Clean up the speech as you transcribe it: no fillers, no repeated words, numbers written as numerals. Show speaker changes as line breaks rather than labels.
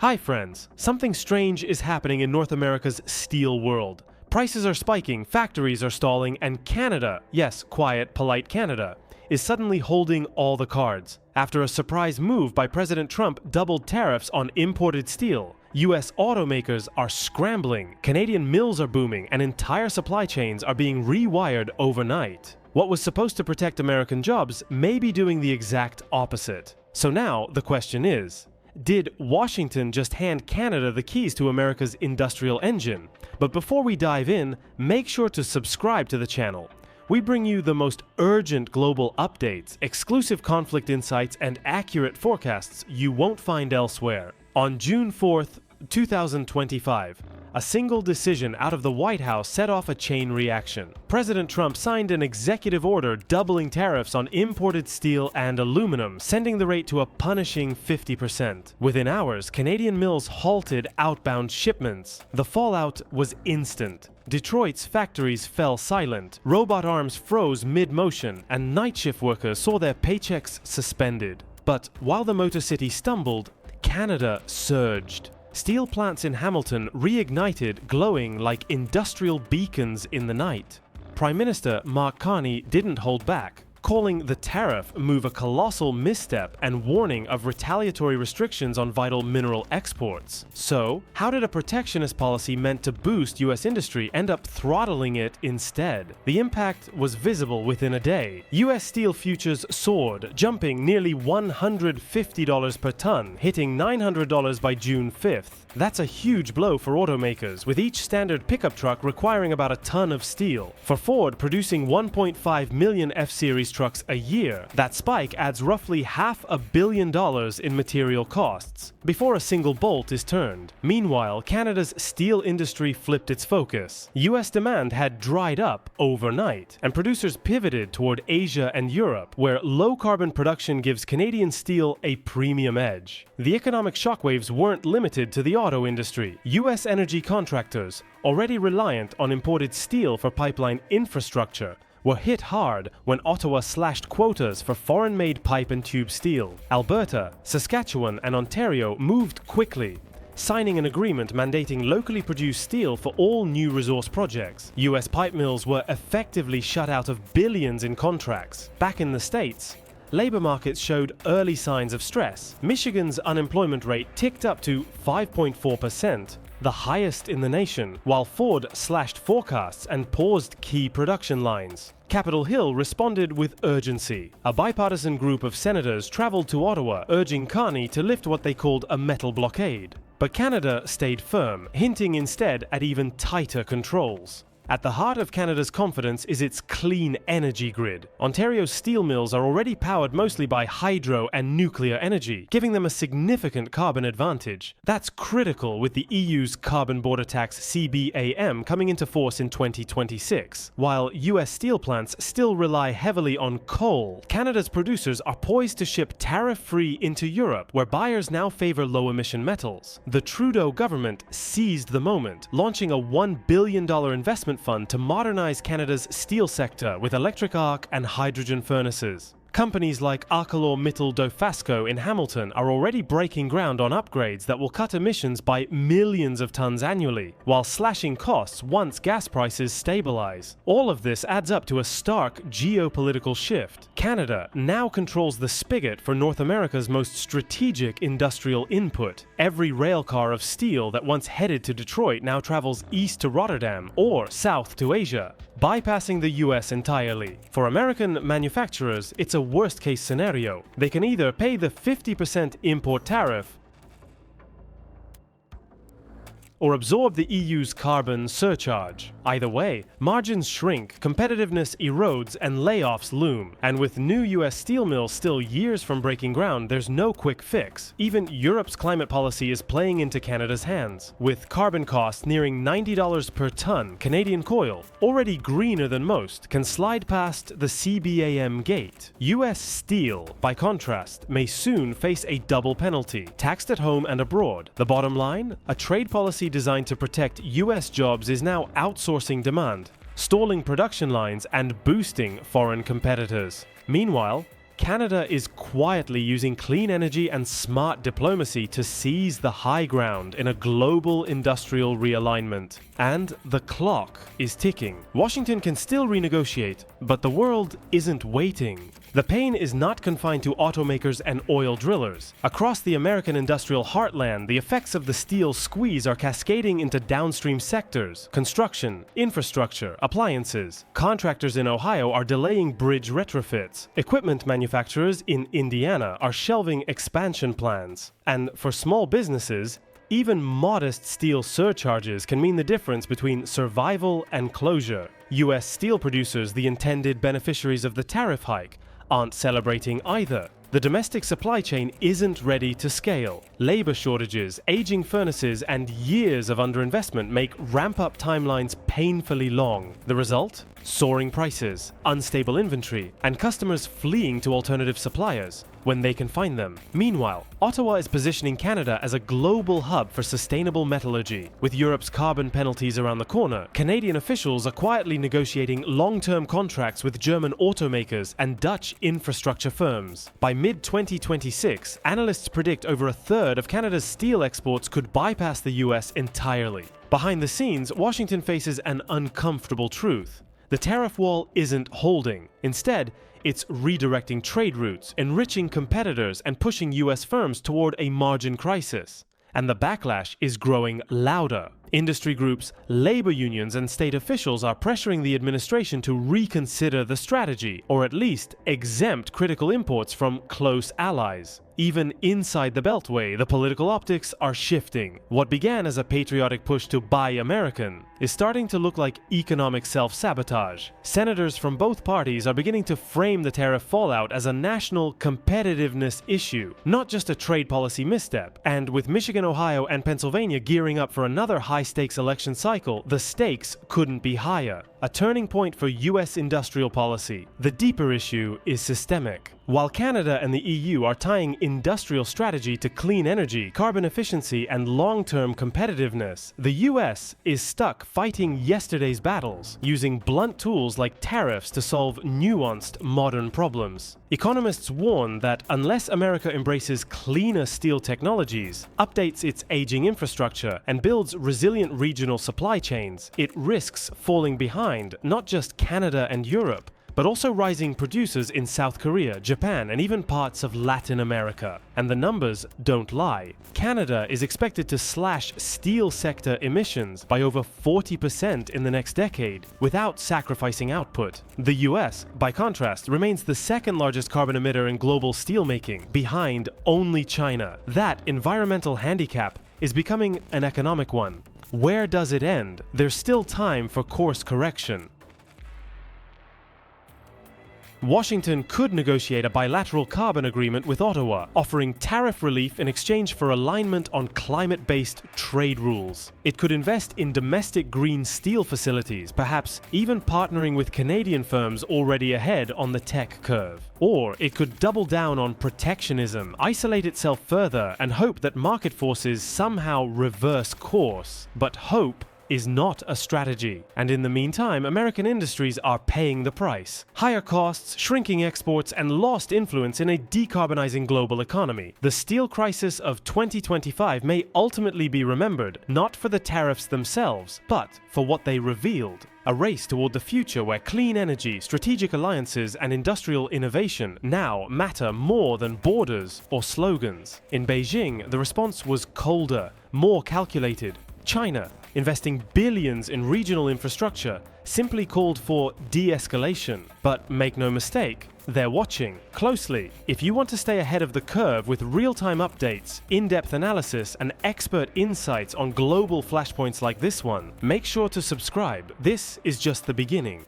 Hi friends, something strange is happening in North America's steel world. Prices are spiking, factories are stalling, and Canada, yes, quiet, polite Canada, is suddenly holding all the cards. After a surprise move by President Trump doubled tariffs on imported steel, US automakers are scrambling, Canadian mills are booming, and entire supply chains are being rewired overnight. What was supposed to protect American jobs may be doing the exact opposite. So now the question is, did Washington just hand Canada the keys to America's industrial engine? But before we dive in, make sure to subscribe to the channel. We bring you the most urgent global updates, exclusive conflict insights, and accurate forecasts you won't find elsewhere. On June 4th, 2025, a single decision out of the White House set off a chain reaction. President Trump signed an executive order doubling tariffs on imported steel and aluminum, sending the rate to a punishing 50%. Within hours, Canadian mills halted outbound shipments. The fallout was instant. Detroit's factories fell silent, robot arms froze mid-motion, and night shift workers saw their paychecks suspended. But while the Motor City stumbled, Canada surged. Steel plants in Hamilton reignited, glowing like industrial beacons in the night. Prime Minister Mark Carney didn't hold back, calling the tariff move a colossal misstep and warning of retaliatory restrictions on vital mineral exports. So, how did a protectionist policy meant to boost US industry end up throttling it instead? The impact was visible within a day. US steel futures soared, jumping nearly $150 per ton, hitting $900 by June 5th. That's a huge blow for automakers, with each standard pickup truck requiring about a ton of steel. For Ford, producing 1.5 million F-Series trucks a year, that spike adds roughly $500 million in material costs before a single bolt is turned. Meanwhile, Canada's steel industry flipped its focus. US demand had dried up overnight, and producers pivoted toward Asia and Europe, where low-carbon production gives Canadian steel a premium edge. The economic shockwaves weren't limited to the auto industry. US energy contractors, already reliant on imported steel for pipeline infrastructure, were hit hard when Ottawa slashed quotas for foreign-made pipe and tube steel. Alberta, Saskatchewan, and Ontario moved quickly, signing an agreement mandating locally produced steel for all new resource projects. US pipe mills were effectively shut out of billions in contracts. Back in the States, labor markets showed early signs of stress. Michigan's unemployment rate ticked up to 5.4%, the highest in the nation, while Ford slashed forecasts and paused key production lines. Capitol Hill responded with urgency. A bipartisan group of senators traveled to Ottawa, urging Carney to lift what they called a metal blockade. But Canada stayed firm, hinting instead at even tighter controls. At the heart of Canada's confidence is its clean energy grid. Ontario's steel mills are already powered mostly by hydro and nuclear energy, giving them a significant carbon advantage. That's critical with the EU's carbon border tax cbam coming into force in 2026. While US steel plants still rely heavily on coal, Canada's producers are poised to ship tariff-free into Europe, where buyers now favor low-emission metals. The Trudeau government seized the moment, launching a $1 billion investment fund to modernize Canada's steel sector with electric arc and hydrogen furnaces. Companies like ArcelorMittal Dofasco in Hamilton are already breaking ground on upgrades that will cut emissions by millions of tons annually, while slashing costs once gas prices stabilize. All of this adds up to a stark geopolitical shift. Canada now controls the spigot for North America's most strategic industrial input. Every railcar of steel that once headed to Detroit now travels east to Rotterdam or south to Asia, bypassing the US entirely. For American manufacturers, it's a worst-case scenario. They can either pay the 50% import tariff or absorb the EU's carbon surcharge. Either way, margins shrink, competitiveness erodes, and layoffs loom. And with new US steel mills still years from breaking ground, there's no quick fix. Even Europe's climate policy is playing into Canada's hands. With carbon costs nearing $90 per ton, Canadian coal, already greener than most, can slide past the cbam gate. US steel, by contrast, may soon face a double penalty, taxed at home and abroad. The bottom line? A trade policy designed to protect US jobs is now outsourcing demand, stalling production lines and boosting foreign competitors. Meanwhile, Canada is quietly using clean energy and smart diplomacy to seize the high ground in a global industrial realignment. And the clock is ticking. Washington can still renegotiate, but the world isn't waiting. The pain is not confined to automakers and oil drillers. Across the American industrial heartland, the effects of the steel squeeze are cascading into downstream sectors: construction, infrastructure, appliances. Contractors in Ohio are delaying bridge retrofits. Equipment manufacturers in Indiana are shelving expansion plans. And for small businesses, even modest steel surcharges can mean the difference between survival and closure. US steel producers, the intended beneficiaries of the tariff hike, aren't celebrating either. The domestic supply chain isn't ready to scale. Labor shortages, aging furnaces, and years of underinvestment make ramp-up timelines painfully long. The result? Soaring prices, unstable inventory, and customers fleeing to alternative suppliers when they can find them. Meanwhile, Ottawa is positioning Canada as a global hub for sustainable metallurgy. With Europe's carbon penalties around the corner, Canadian officials are quietly negotiating long-term contracts with German automakers and Dutch infrastructure firms. By mid-2026, analysts predict over a third of Canada's steel exports could bypass the US entirely. Behind the scenes, Washington faces an uncomfortable truth. The tariff wall isn't holding. Instead, it's redirecting trade routes, enriching competitors, and pushing US firms toward a margin crisis. And the backlash is growing louder. Industry groups, labor unions, and state officials are pressuring the administration to reconsider the strategy, or at least exempt critical imports from close allies. Even inside the Beltway, the political optics are shifting. What began as a patriotic push to buy American is starting to look like economic self-sabotage. Senators from both parties are beginning to frame the tariff fallout as a national competitiveness issue, not just a trade policy misstep. And with Michigan, Ohio, and Pennsylvania gearing up for another high-stakes election cycle, the stakes couldn't be higher. A turning point for US industrial policy. The deeper issue is systemic. While Canada and the EU are tying industrial strategy to clean energy, carbon efficiency, and long-term competitiveness, the US is stuck fighting yesterday's battles, using blunt tools like tariffs to solve nuanced modern problems. Economists warn that unless America embraces cleaner steel technologies, updates its aging infrastructure, and builds resilient regional supply chains, it risks falling behind not just Canada and Europe, but also rising producers in South Korea, Japan, and even parts of Latin America. And the numbers don't lie. Canada is expected to slash steel sector emissions by over 40% in the next decade, without sacrificing output. The US, by contrast, remains the second largest carbon emitter in global steelmaking, behind only China. That environmental handicap is becoming an economic one. Where does it end? There's still time for course correction. Washington could negotiate a bilateral carbon agreement with Ottawa, offering tariff relief in exchange for alignment on climate-based trade rules. It could invest in domestic green steel facilities, perhaps even partnering with Canadian firms already ahead on the tech curve. Or it could double down on protectionism, isolate itself further, and hope that market forces somehow reverse course. But hope is not a strategy. And in the meantime, American industries are paying the price. Higher costs, shrinking exports, and lost influence in a decarbonizing global economy. The steel crisis of 2025 may ultimately be remembered, not for the tariffs themselves, but for what they revealed. A race toward the future where clean energy, strategic alliances, and industrial innovation now matter more than borders or slogans. In Beijing, the response was colder, more calculated. China, investing billions in regional infrastructure, simply called for de-escalation. But make no mistake, they're watching closely. If you want to stay ahead of the curve with real-time updates, in-depth analysis, and expert insights on global flashpoints like this one, make sure to subscribe. This is just the beginning.